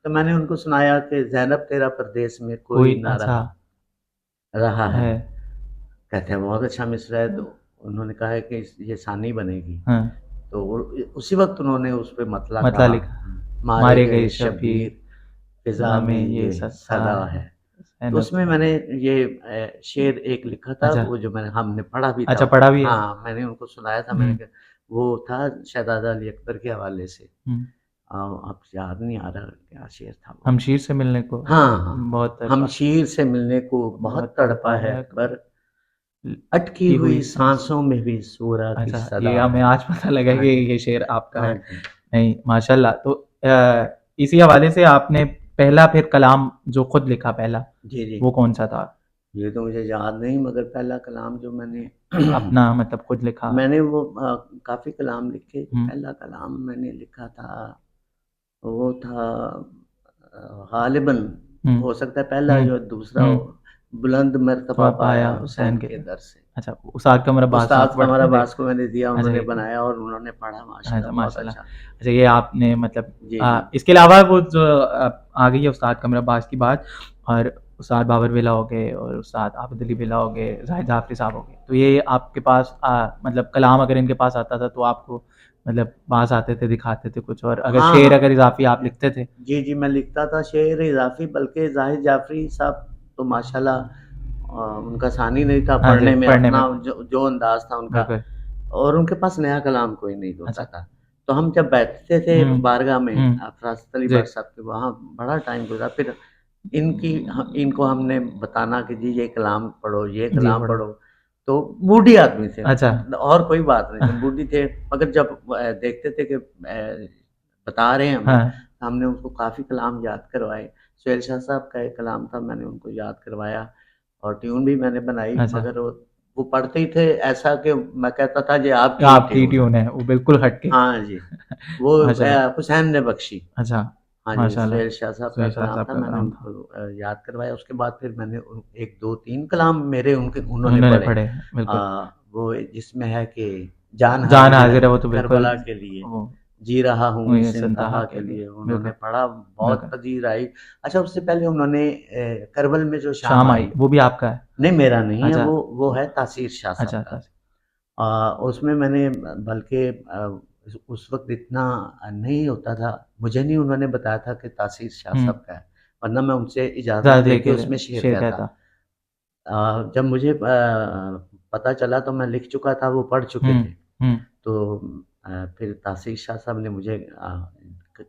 तो मैंने उनको सुनाया कि ज़ैनब तेरा परदेस में कोई कोई ना अच्छा रहा रहा है। है। कहते हैं बहुत अच्छा मिसरा है, तो उन्होंने कहा है कि ये सानी बनेगी। हाँ, तो वो उसी वक़्त उन्होंने उस पे मतला मतला कहा, लिखा, मारे मारे गए गए शब्बीर, शब्बीर, फ़िज़ा फ़िज़ा में में ये ये सदा सदा है, है। तो ज़ैनब उसमें मैंने ये शेर एक लिखा था, अच्छा, वो जो हमने पढ़ा भी था। अच्छा पढ़ा भी है? हाँ, मैंने उनको सुनाया था, मैंने हुँ, कहा वो था शहज़ादा अली अकबर के हवाले से। हुँ। अब याद नहीं आ रहा क्या शेर था वो। हमशीर से मिलने को हाँ, हाँ, बहुत तड़पा, हमशीर से मिलने को बहुत बहुत तड़पा तड़पा है है अकबर, ल अटकी की हुई हुई सांस। साँसों में भी सूरा की अच्छा, ये सदा हमें है। आज पता लगा हाँ कि जी, ये शेर आपका हाँ है। जी। नहीं, माशाल्लाह। तो इसी हवाले से आपने पहला फिर कलाम जो खुद लिखा पहला, जी, जी। वो कौन-सा था? ये तो मुझे याद नहीं, मगर पहला कलाम जो मैंने अपना मतलब खुद लिखा? मैंने वो काफ़ी कलाम लिखे। जो हुँ, पहला कलाम मैंने लिखा था, वो था ग़ालिबन, हुँ, हो सकता है पहला हुँ, या दूसरा हुँ। हो, बुलंद मर्तबा तो पाया पाया हुसैन हुसैन के के दर से। अच्छा, उस्ताद कमर अब्बास उस्ताद साहब कमर पढ़ते थे। अब्बास को मैंने दिया, अच्छा उन्होंने ये बनाया और उन्होंने पढ़ा माशाल्लाह अच्छा बहुत माशाल्लाह। अच्छा। अच्छा ये आपने मतलब जी, जी। इसके अलावा वो जो आ गई है उस्ताद कमर अब्बास की बात, और उस्ताद बाबर बिला हो गए और उस्ताद आबिद अली बिला हो गए, जाहिद जाफरी साहब हो गए, तो ये आपके पास मतलब कलाम अगर इनके पास आता था तो आपको मतलब पास आते थे, दिखाते थे कुछ, और अगर हाँ, शेर हाँ। अगर इजाफी आप लिखते थे? जी, जी, मैं लिखता था शेर इज़ाफ़ी, बल्कि ज़ाहिद जाफ़री साहब तो माशाल्लाह उनका सानी नहीं था हाँ जी, पढ़ने में, पढ़ने में अपना जो अंदाज़ था उनका, बिल्कुल। और उनके पास नया कलाम कोई नहीं होता अच्छा। था। तो हम जब बैठते थे हुँ, बारगाह में हुँ, फ़रासत अली जी। भट्ट साहब के वहाँ, बड़ा टाइम गुज़रा। फिर इनको हमने बताना कि जी ये कलाम पढ़ो, ये जी, कलाम पढ़ो। पढ़ो। तो बूढ़ी आदमी थे, अच्छा। और कोई बात नहीं थी, बूढ़ी थे, मगर जब देखते थे कि बता रहे हैं हमें, हाँ, तो हमने उनको काफ़ी कलाम याद करवाए। सुहेल शाह साहब का एक कलाम था, मैंने उनको याद करवाया और ट्यून भी मैंने बनाई, अच्छा। मगर वो पढ़ते ही थे ऐसा कि मैं कहता था ये आपकी ही आपकी ट्यून है। ट्यून है, वो बिल्कुल हट के। हाँ जी, वो माशाल्लाह। हुसैन ने बख्शी। अच्छा, हाँ जी, माशाल्लाह। सुहेल शाह साहब का सुरेश शाह कलाम साहब था, का मैंने कलाम था। उनको याद करवाया। उसके बाद फिर मैंने 1, 2, 3 कलाम मेरे उन्होंने उन्होंने पढ़े। पढ़े, बिल्कुल। वो जिसमें है कि जान जान हाज़िर है हाज़िर है, वो तो बिल्कुल करबला के लिए, वो जी रहा हूँ हुई है इस इंतहा संतहा के के लिए, लिए, उन्होंने बिल्कुल, पढ़ा, बहुत बिल्कुल। पजीर आई। अच्छा, उससे पहले उन्होंने करबल में जो शाम शाम आई, आई, वो भी आपका है? नहीं मेरा नहीं है, अच्छा, वो है तासीर शाह साहब अच्छा का। था। उसमें मैंने बल्कि उस वक़्त इतना नहीं होता था, मुझे नहीं उन्होंने बताया था कि तासीर शाह हुँ, साहब का है, वरना मैं उनसे इजाज़त ज़्यादा लेके लेके उसमें शेर शेर कहता। कहता। जब मुझे पता चला तो मैं लिख चुका था, वो पढ़ चुके हुँ, थे। हुँ, तो फिर तासीर शाह साहब ने मुझे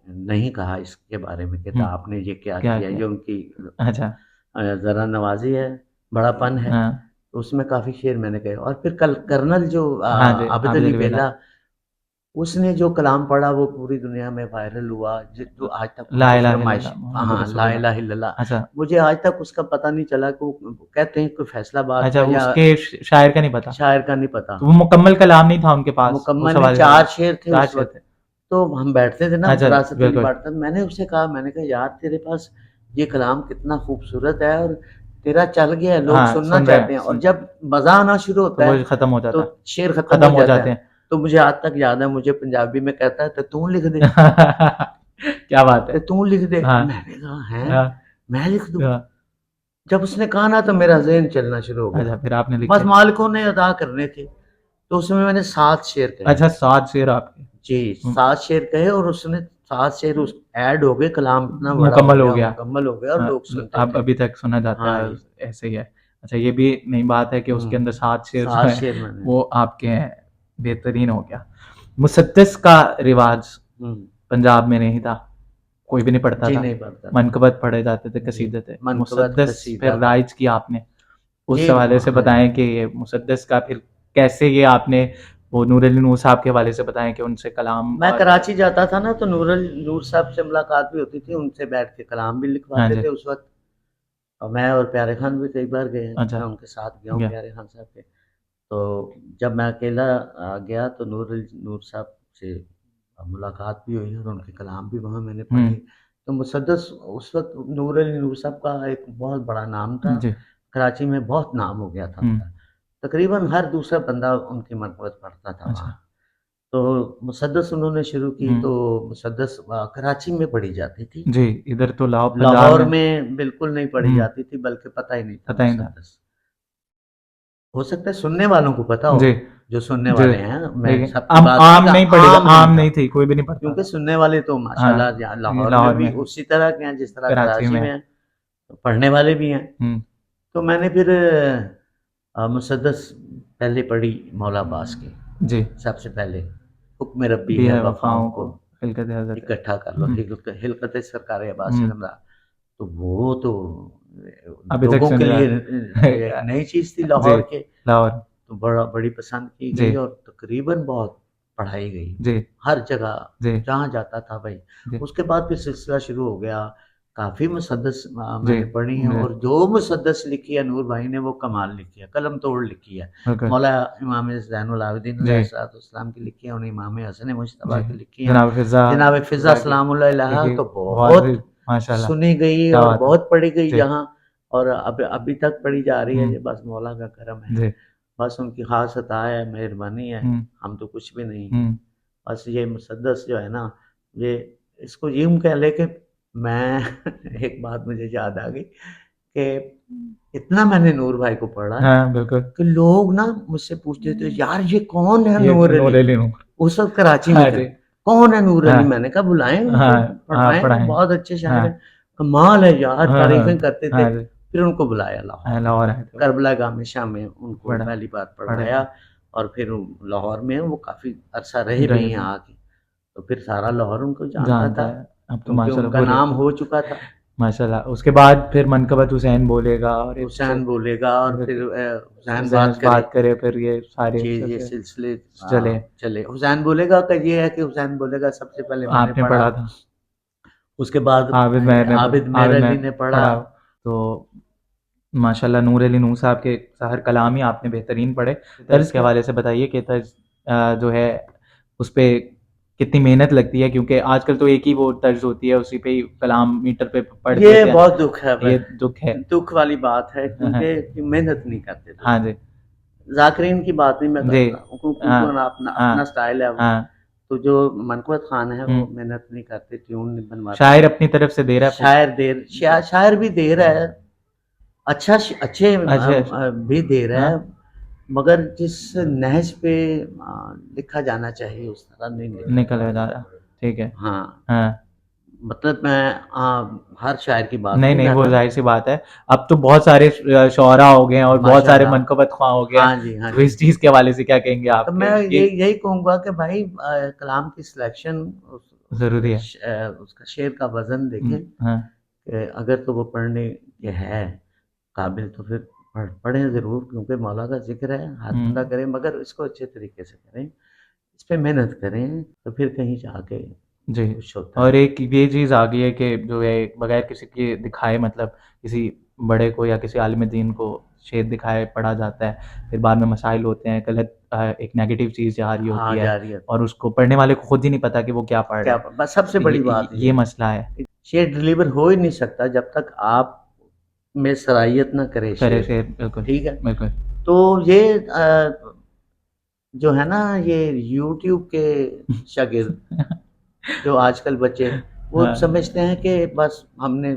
नहीं कहा इसके बारे में कि हुँ, आपने ये क्या क्या किया, किया? ये उनकी अच्छा, ज़रा नवाज़ी है, बड़ापन है। हाँ, तो उसमें काफ़ी शेर मैंने कहे, और फिर कल कर्नल जो हाँ जी, आबिद आबिद अली अली बेला। बेला, उसने जो कलाम पढ़ा वो पूरी दुनिया में वायरल हुआ, जो आज तक ला उनकी इलाहा फ़रमाइश, इल्लल्लाह मुहम्मद हाँ, ला रसूलुल्लाह। इलाहा इल्लल्लाह। अच्छा, मुझे आज तक उसका पता नहीं चला कि वो कहते हैं कोई फैसलाबाद अच्छा का या उसके शायर का नहीं पता? शायर का नहीं पता। तो वो मुकम्मल कलाम नहीं था उनके पास, उस मुकम्मल नहीं, हवाले से 4 बताइए। शेर थे 4 उस शेर वक़्त। थे। तो हम बैठते थे ना अच्छा, फ़रासत अली बिल्कुल। भट्ट साहब, मैंने उससे कहा, मैंने कहा यार तेरे पास ये कलाम कितना खूबसूरत है, और तेरा चल गया है, लोग हाँ, सुनना सुन रहे चाहते हैं, हैं, और सुन जब मज़ा आना शुरू तो होता वो है, खत्म हो तो जाता है, शेर ख़त्म खत्म हो हो जाता जाते है। हैं। तो मुझे आज तक याद है, मुझे पंजाबी में कहता है, "ते तू लिख दे, क्या बात है। ते तू लिख दे।" हाँ, मैंने कहा, "हैं? हाँ, मैं लिख दूँ?" हाँ। जब उसने कहा ना, तो मेरा ज़हन चलना शुरू हो गया। अच्छा फिर आपने बस लिखे। मालिकों ने अदा करने थे, तो उसमें मैंने 7 शेर कहे। अच्छा 7 शेर आपके। जी, हुँ, 7 शेर कहे, और उसने 7 शेर उस ऐड हो गए, कलाम इतना बड़ा हो मुकम्मल हो गया, गया। मुकम्मल हो गया, और लोग सुनते अब थे। अभी तक सुना जाता हाँ है, जी। ऐसे ही है। अच्छा ये भी नई बात है कि उसके अंदर हुँ, 7 शेर जो 7 हैं शेर मैंने, वो आपके हैं, बेहतरीन हो गया। मुसद्दस का रिवाज हुँ। पंजाब में नहीं था, कोई भी नहीं पढ़ता जी, था। नहीं पढ़ता था। मनकबत पढ़े जाते थे, जी, कसीदे थे। मनक़बत मुसद्दस फिर कसीदा था। राइज किया आपने। जी, उस हवाले से हाँ बताएँ जी। कि ये मुसद्दस का फिर कैसे ये आपने वो नूर अली नूर साहब के हवाले से बताएँ कि उनसे कलाम मैं और कराची जाता था ना, तो नूर साहब से मुलाकात भी होती थी, उनसे बैठ के कलाम भी हाँ लिखवाते जी, थे उस वक़्त। और मैं और प्यारे खान भी कई बार गए हैं, अच्छा, मैं उनके साथ गया हूँ गया। प्यारे खान साहब के। तो जब मैं अकेला गया, तो नूर साहब से मुलाकात भी हुई, और उनके कलाम भी वहाँ मैंने हुँ, पढ़े। तो मुसद्दस उस वक़्त नूर अली नूर साहब का एक बहुत बड़ा नाम था, जी, कराची में बहुत नाम हो गया था हुँ, उनका। तकरीबन हर दूसरा बंदा उनकी मरतबत पढ़ता था अच्छा, वहाँ। तो मुसद्दस उन्होंने शुरू की, हुँ, तो मुसद्दस कराची में पढ़ी जाती थी। जी, इधर तो लाओ पंजाब लाहौर में में बिल्कुल नहीं पढ़ी हुँ, जाती थी, बल्कि पता ही नहीं था पता ही था। मुसद्दस। हो सकता है सुनने वालों को पता हो, जी, जो सुनने जी, वाले हैं, मैं लेकिन सबकी बात नहीं, आम नहीं पढ़ेगा, आम नहीं आम था। नहीं थी, कोई भी नहीं पढ़ता क्योंकि था। सुनने वाले तो माशाल्लाह हाँ, यहाँ ये लाहौर में लाहौर भी में, उसी तरह के हैं जिस तरह कराची कराची में में है। हैं, तो पढ़ने वाले भी हैं। हुँ, तो मैंने फिर मुसद्दस पहले पढ़ी मौला अब्बास की, जी, सबसे पहले, हुक्म रब्बी भी है है वफ़ाओं वफ़ाओं को को खिलकत हज़रत है। इकट्ठा कर लो, हुँ, हिलकत सरकार अब्बास हुँ, रज़ा। तो वो तो अभी तक लोगों के सुने लिए जाते एक नई चीज़ थी जी, लाहौर के। लाहौर, तो बड़ी पसंद की जी, गई, और तकरीबन बहुत पढ़ाई गई, जी, हर जगह जी, जहाँ जाता था भाई। जी, उसके बाद फिर सिलसिला शुरू हो गया, काफ़ी मुसद्दस जी, मैंने पढ़ी हैं, जी, और जो मुसद्दस लिखी है नूर भाई ने, वो कमाल लिखी है, कलम तोड़ लिखी है। बिल्कुल, मौला इमाम ज़ैनुल आबिदीन जी, अलैहिस्सलाम की लिखी है, उन्हें इमाम हसन मुज्तबा जी, की लिखी हैं, जनाब फ़िज़ा जनाब फ़िज़्ज़ा फ़िज़ा की सलामुल्लाह अलैहा देखिए तो बहुत बहुत माशाल्लाह, सुनी गई क्या और बात है। बहुत पढ़ी गई जी, जहाँ, और अब अभी तक पढ़ी जा रही है, हुँ, ये बस मौला का करम है। जी, बस उनकी ख़ास अता है, मेहरबानी है, हम तो कुछ भी नहीं हैं। बस ये मुसद्दस जो है ना, ये इसको यूँ कह लें कि मैं एक बात मुझे याद आ गई कि इतना मैंने नूर भाई को पढ़ा हाँ, बिल्कुल। कि लोग ना मुझसे पूछते थे, यार ये कौन है ये नूर अली? नूर अली नूर। उस वक़्त कराची में हाँ थे। जी। कौन है नूर अली? हाँ, मैंने कहा बुलाएँ उनको, हाँ, हाँ, पढ़ाएँ, वो पढ़ाएँ। बहुत अच्छे शायर हाँ, हैं। कमाल है यार, हाँ, तारीफ़ें हाँ, करते थे। हाँ जी। फिर उनको बुलाया लाहौर, हाँ, लाहौर आए थे वो। करबला गामिशा में उनको पढ़ा पहली बार पढ़े पढ़ाया थे। और फिर लाहौर में वो काफ़ी अरसा रहे भी रहे हैं थे। आके। तो फिर सारा लाहौर उनको जानता जानता था, है। अब तो क्योंकि माशाल्लाह उनका पूरे नाम हो चुका था। माशाल्लाह। उसके बाद फिर मनकबत हुसैन बोलेगा और ये पीछे हुसैन बोलेगा और फिर हुसैन हुसैन बात करे, बात करे, फिर ये सारे ये सिलसिले सिलसिले चले। चले। हुसैन बोलेगा का ये है कि हुसैन बोलेगा सबसे पहले मैंने आपने पढ़ा, पढ़ा था। उसके बाद आबिद मेहर ने आबिद मेहर आबिद अली मेहर ने पढ़ा। पढ़ा। तो माशाल्लाह नूर अली नूर साहब के हर कलाम ही आपने बेहतरीन पढ़े। तर्ज के हवाले से बताइए कि तर्ज जो है उस पे कितनी मेहनत लगती है, क्योंकि आजकल तो एक ही वो तर्ज होती है, उसी पे ही कलाम मीटर पे पढ़ ये देते हैं। बहुत दुख है, ये दुख है। दुख वाली बात है, हाँ क्योंकि मेहनत नहीं करते हाँ लोग। जी। जाकिरीन की बात नहीं मैं जी। करता, क्योंकि हाँ उनका अपना हाँ अपना स्टाइल है वो। हाँ। तो जो मनक़ूबत खान है वो हम्म। मेहनत नहीं करते, ट्यून नहीं बनवाते। शायर अपनी तरफ से दे रहा है। शायर भी दे रहा है, अच्छे अच्छा। भी दे रहा हाँ, है, मगर जिस नहज पे लिखा जाना चाहिए उस तरह नहीं लिखा जा निकल रहा। जा रहा। ठीक है। हाँ, हाँ। मतलब मैं हर शायर की बात नहीं नहीं नहीं, कर वो रहा। जाहिर सी बात है। अब तो बहुत सारे शौरा हो गए हैं और बहुत सारे माशाल्लाह। मनकबत ख्वां हो गए हैं। हाँ जी, हाँ तो जी। इस चीज के हवाले से क्या कहेंगे तो आपके मैं ये? यही कहूँगा कि भाई कलाम की सिलेक्शन जरूरी है। उसका शेर का वज़न देखें हाँ। कि अगर तो वो पढ़ने के है काबिल तो फिर पढ़ें ज़रूर, क्योंकि मौला का ज़िक्र है, हर बंदा करे, मगर इसको अच्छे तरीके से करें, इस पे मेहनत करें, तो फिर कहीं जाके जी। कुछ होता और है। एक ये चीज़ आ गई है कि जो है बगैर किसी के दिखाए, मतलब किसी बड़े को या किसी आलिम दीन को शेर दिखाए पढ़ा जाता है, फिर बाद में मसाइल होते हैं, गलत एक नेगेटिव चीज़ जा रही होती हाँ, है जारी है। और उसको पढ़ने वाले को खुद ही नहीं पता कि वो क्या पढ़ रहा क्या है। बस सबसे तो बड़ी बात ये ये है, मसला है। शेर डिलीवर हो ही नहीं सकता जब तक आप में सराहियत ना करे करे शेर, शेर, बिल्कुल ठीक है? बिल्कुल। तो ये जो है ना, ये यूट्यूब के शागिर्द जो आजकल बच्चे, वो हाँ, समझते हैं कि बस हमने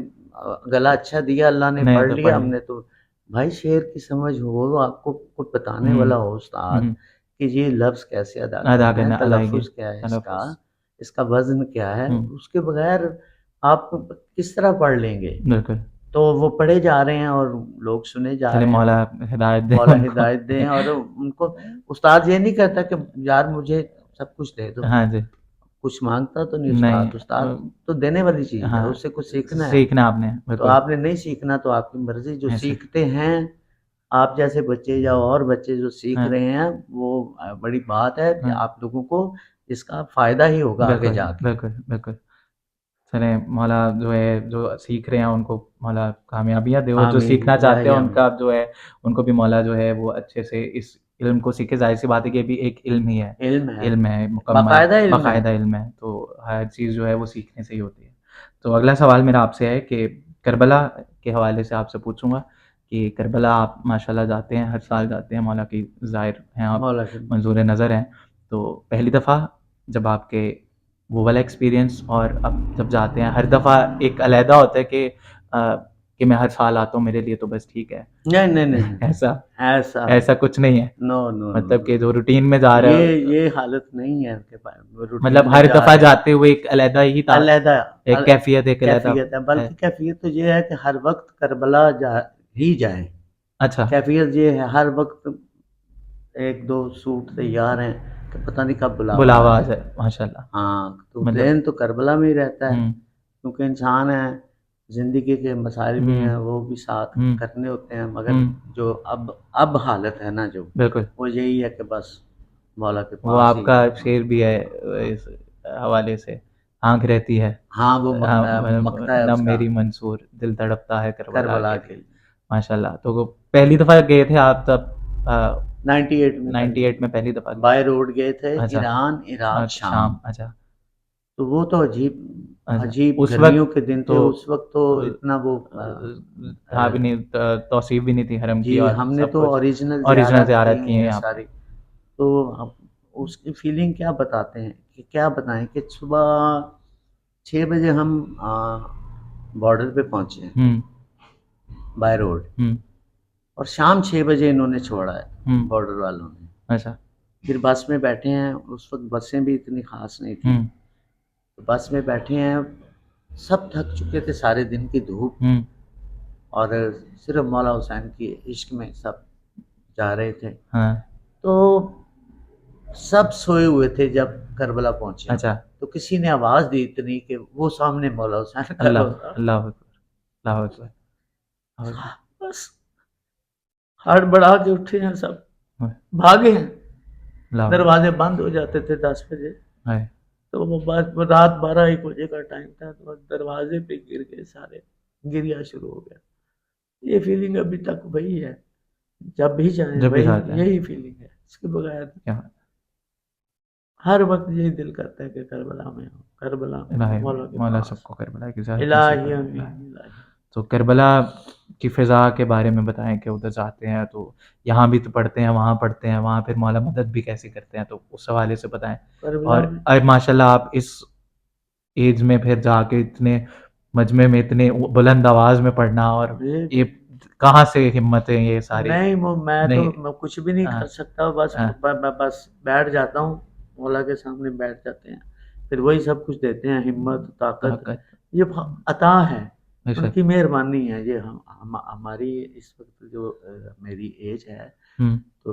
गला अच्छा दिया, अल्लाह ने नहीं पढ़ तो लिया पढ़ लिया। हमने तो। भाई शेर की समझ हो, आपको कुछ बताने हम्म। वाला हो उस्ताद हम्म। कि ये लफ्ज़ कैसे अदा अदा करना है, करना अदायगी, तलफ़्फ़ुज़ क्या है इसका, तलफ़्फ़ुज़। इसका वज़न क्या है, हम्म। उसके बगैर आप किस तरह पढ़ लेंगे? बिल्कुल। तो वो पढ़े जा रहे हैं और लोग सुने जा चले रहे हैं। मौला हिदायत दे मौला उनको। हिदायत दें, और उनको उस्ताद ये नहीं कहता कि यार मुझे सब कुछ दे दो। हाँ जी। कुछ माँगता तो नहीं नहीं। उस्ताद, उस्ताद तो देने वाली चीज़ है, हाँ, उससे कुछ सीखना है। सीखना आपने, तो बिल्कुल। आपने नहीं सीखना तो आपकी मर्ज़ी, जो ऐसे। सीखते हैं, आप जैसे बच्चे या और बच्चे जो सीख हाँ, रहे हैं, वो बड़ी बात है कि हाँ। आप लोगों को इसका फ़ायदा ही होगा आगे बिल्कुल, जाके। बिल्कुल, बिल्कुल। चलें, मौला जो है जो सीख रहे हैं उनको मौला कामयाबियाँ दे, और जो आमीन, सीखना या चाहते हैं आमीन। उनका जो है उनको भी मौला जो है वो अच्छे से इस इल्म को सीखे। ज़ाहिर-सी बात है कि ये भी एक इल्म ही है। इल्म है, इल्म है मुकम्मल, बाकायदा इल्म है। बाकायदा इल्म है, तो हर चीज़ जो है वो सीखने से ही होती है। तो अगला सवाल मेरा आपसे है कि करबला के हवाले से आपसे पूछूँगा कि करबला आप माशाल्लाह जाते हैं, हर साल जाते हैं, मौला की ज़ाहिर हैं आप, मौला की मंज़ूर नज़र हैं। तो पहली दफ़ा जब आपके वो वाला एक्सपीरियंस और अब जब जाते हैं, हर दफ़ा एक अलहदा होता है कि मैं हर साल आता हूँ, मेरे लिए तो बस ठीक है। नहीं, नहीं, नहीं, नहीं, ऐसा ऐसा ऐसा कुछ नहीं है। नो, नो, नो, मतलब कि नो। जो रूटीन में जा रहे हो, ये हालत नहीं है उनके पास, वो रूटीन मतलब में हर जा दफ़ा रहे हैं। जाते हुए एक अलहदा ही था, अलहदा एक कैफ़ियत, एक अलहदा कैफ़ियत है, है। बल्कि कैफ़ियत तो ये है कि हर वक़्त करबला जा ही जाएँ। अच्छा, कैफ़ियत ये है, हर वक़्त 1-2 सूट तैयार हैं कि पता नहीं कब बुलावा आ बुलावा आ जाए। जाए, माशाल्लाह। हाँ, तो मतलब ज़हन तो करबला में ही रहता है, हुँ, क्योंकि इंसान है, ज़िंदगी के मसाइल भी हुँ, हैं, वो भी साथ हुँ, करने होते हैं, मगर हुँ, जो अब हालत है ना जो, बिल्कुल। वो यही है कि बस मौला के वो पास ही आपका शेर भी है इस हवाले से, आँख रहती है। हाँ, वो मकता है नम उसका मेरी मंसूर, दिल तड़पता है करबला करबला के के लिए। लिए। माशाल्लाह। तो वो पहली दफ़ा गए थे आप तब 98 में पहली 98 में पहली दफ़ा गए? बाय रोड गए थे, अच्छा। ईरान, इराक, शाम। शाम, अच्छा। तो वो तो अजीब अच्छा, अजीब उस गर्मियों वक़्त के दिन थे, तो उस वक़्त तो इतना वो था भी नहीं, तौसीफ़ भी नहीं थी हरम की जी, और हमने सब तो कुछ ओरिजिनल ओरिजिनल ज़ियारत की ज़ियारत की हुई हैं है यहाँ पे। सारी। तो अब उसकी फीलिंग क्या बताते हैं कि क्या बताएँ कि सुबह 6 बजे हम बॉर्डर पे पहुँचे हुँ, बाय रोड, हुँ, और शाम 6 बजे इन्होंने छोड़ा है, हुँ, बॉर्डर वालों ने। अच्छा, फिर बस में बैठे हैं, उस वक़्त बसें भी इतनी ख़ास नहीं थी। हुँ, तो बस में बैठे हैं, सब थक चुके थे सारे दिन की धूप, हुँ, और सिर्फ़ मौला हुसैन के इश्क में सब जा रहे थे। हाँ, तो सब सोए हुए थे जब करबला पहुँचे हम। अच्छा, तो किसी ने आवाज़ दी इतनी कि वो सामने मौला हुसैन का अल्लाह रोज़ा। अल्लाहु अकबर, अल्लाहु अकबर, अल्लाहु अकबर, बस हड़बड़ा के उठे हैं सब, हाँ, भागे हैं। अल्लाहु अकबर, दरवाजे बंद हो जाते थे 10 बजे। हाय, तो वो बस रात 12-1 बजे का टाइम था, तो दरवाजे पे गिर गए सारे, गिरिया शुरू हो गया। ये फीलिंग अभी तक वही है, जब भी जाएँ जब भी वही जाते हैं, यही फीलिंग है। इसके बगैर क्या बात हर वक़्त यही दिल करता है कि करबला में हो, करबला में हो, इलाही मौला के मौला पास। सबको करबला की ज़ियारत नसीब इलाही फरमाए, इलाही। आमीन, इलाही। तो करबला की फ़िज़ा के बारे में बताएँ कि उधर जाते हैं तो यहाँ भी तो पढ़ते हैं, वहाँ पढ़ते हैं, वहाँ फिर मौला मदद भी कैसे करते हैं, तो उस हवाले से बताएँ। करबला और में माशाल्लाह आप इस एज में फिर जाके इतने मजमे में इतने बुलंद आवाज़ में पढ़ना और ये ये कहाँ से हिम्मत है ये सारी? नहीं, वो नहीं, मैं कुछ भी नहीं कर हाँ, सकता, बस हाँ, बस बैठ जाता हूँ, मौला के सामने बैठ जाते हैं। फिर वही सब कुछ देते हैं, हिम्मत, ताकत। ताकत, ये अता है, बेशक। उनकी मेहरबानी है। ये हमारी इस वक़्त जो मेरी एज है, हुँ, तो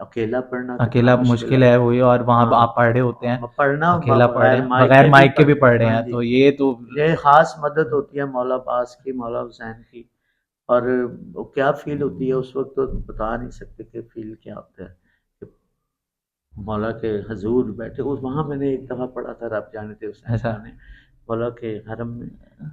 अकेला पढ़ना कितना अकेला मुश्किल मुश्किल है। है वही और वहाँ हाँ, आप पढ़ रहे होते हैं, पढ़ना अकेला पढ़ रहे बगैर हैं, माइक बगैर के भी माइक के भी पढ़ रहे हाँ हैं, जी, तो ये तो ये ख़ास मदद होती है मौला पास की, मौला हुसैन की। और वो क्या फ़ील होती है उस वक़्त, तो बता नहीं सकते कि फ़ील क्या होता है। मौला के हज़ूर बैठे उस वहाँ मैंने एक दफ़ा पढ़ा था, रब जाने थे हुसैन ऐसा जाने, मौला के हरम में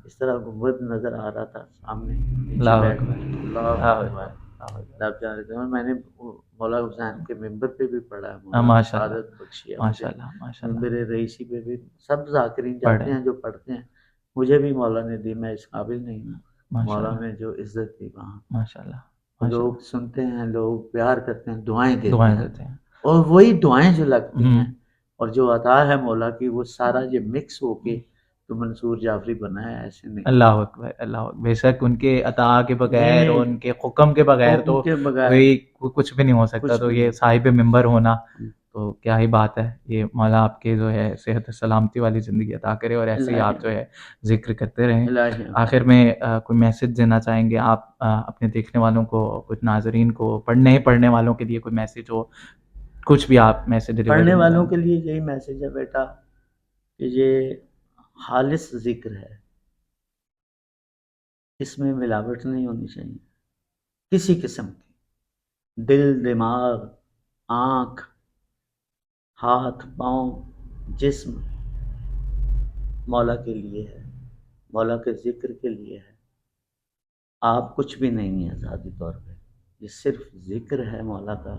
इस तरह गुंबद नज़र आ रहा था सामने, नीचे अल्लाहु बैठ अकबर, के, अल्लाहु अल्लाहु अकबर, अकबर, अल्लाहु अकबर। रब जाने थे। और मैंने वो मौला हुसैन के मिंबर पे भी पढ़ा है, मौला ने माशाल्लाह, शहादत बख्शी है मुझे। माशाल्लाह, माशाल्लाह, मिंबर रईसी पे भी सब ज़ाकिरीन पढ़ जाते रहे हैं, हैं जो पढ़ते हैं। मुझे भी मौला ने दी, मैं इस काबिल नहीं हूँ। मौला माशाल्लाह, ने जो इज़्ज़त दी वहाँ, माशाल्लाह, लोग माशाल्लाह, सुनते हैं, लोग प्यार करते हैं, दुआएँ देते दुआएँ हैं, देते हैं। और वही दुआएँ जो लगती हुँ, हैं और जो अता है मौला की, वो सारा ये मिक्स होके तो मंसूर जाफ़री बना है, ऐसे नहीं। अल्लाहु अकबर, अल्लाहु बेशक उनके अता के बगैर और ये उनके हुक्म के बगैर तो उनके बगैर कोई कुछ भी नहीं हो सकता, कुछ तो भी ये नहीं। साहिब मिंबर होना हुँ, तो क्या ही बात है। ये मौला आपके जो है सेहत सलामती वाली ज़िंदगी अता करे और ऐसे ही इलाही आप जो है ज़िक्र करते रहें। इलाही आखिर में कोई मैसेज देना चाहेंगे आप अपने देखने वालों को, कुछ नाज़रीन को, नहीं पढ़ने वालों के लिए कोई मैसेज हो, कुछ भी आप मैसेज डिलीवर पढ़ने करना वालों चाहें? के लिए यही मैसेज है बेटा कि ये खालिस ज़िक्र है, इसमें मिलावट नहीं होनी चाहिए, किसी किस्म की। दिल, दिमाग, आँख, हाथ, पाँव, जिस्म मौला के लिए है, मौला के ज़िक्र के लिए है। आप कुछ भी नहीं हैं ज़ाती तौर पे, ये सिर्फ़ ज़िक्र है मौला का,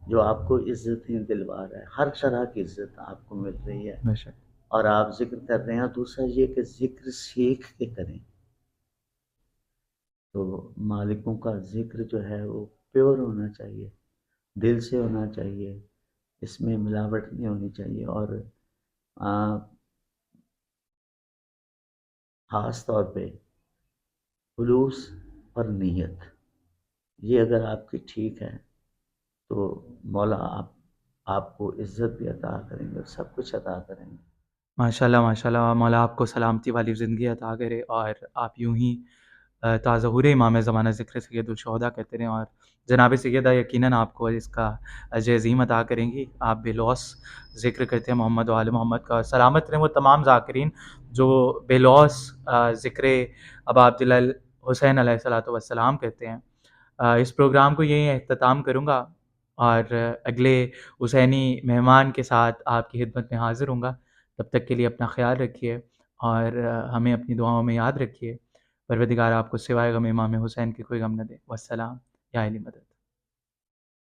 जो आपको इज़्ज़तें दिलवा रहा है, हर बेशक, तरह की इज़्ज़त आपको मिल रही है, बेशक, और आप ज़िक्र कर रहे हैं। दूसरा ये कि ज़िक्र सीख के करें, तो मालिकों का ज़िक्र जो है वो प्योर होना चाहिए, दिल से होना चाहिए, इसमें मिलावट नहीं होनी चाहिए। और अ, ख़ास तौर पे खुलूस और नीयत, ये अगर आपकी ठीक है तो मौला आपको इज़्ज़त भी अता करेंगे और सब कुछ अता करेंगे। माशाल्लाह, माशाल्लाह मौला आपको सलामती वाली ज़िंदगी अता करे और आप यूँ ही ताज़हुर इमाम ज़माना ज़िक्र सैयदुल शुहदा कहते रहें और जनाब सैयदा यकीनन आपको इसका अजर अज़ीम अता करेंगी। आप बेलौस ज़िक्र करते हैं मोहम्मद व आले मोहम्मद का। सलामत रहें वो तमाम ज़ाकिरीन जो बेलौस ज़िक्र अबा अब्दिल्लाह हुसैन अलैहिस्सलातु वस्सलाम कहते हैं। इस प्रोग्राम को यहीं इख्तिताम करूँगा और अगले हुसैनी मेहमान के साथ आपकी खिदमत में हाज़िर होऊँगा। तब तक के लिए अपना ख़्याल रखिए और हमें अपनी दुआओं में याद रखिए। परवरदिगार आपको सिवाय गम इमाम हुसैन के कोई गम न दे। वस्सलाम या अली मदद।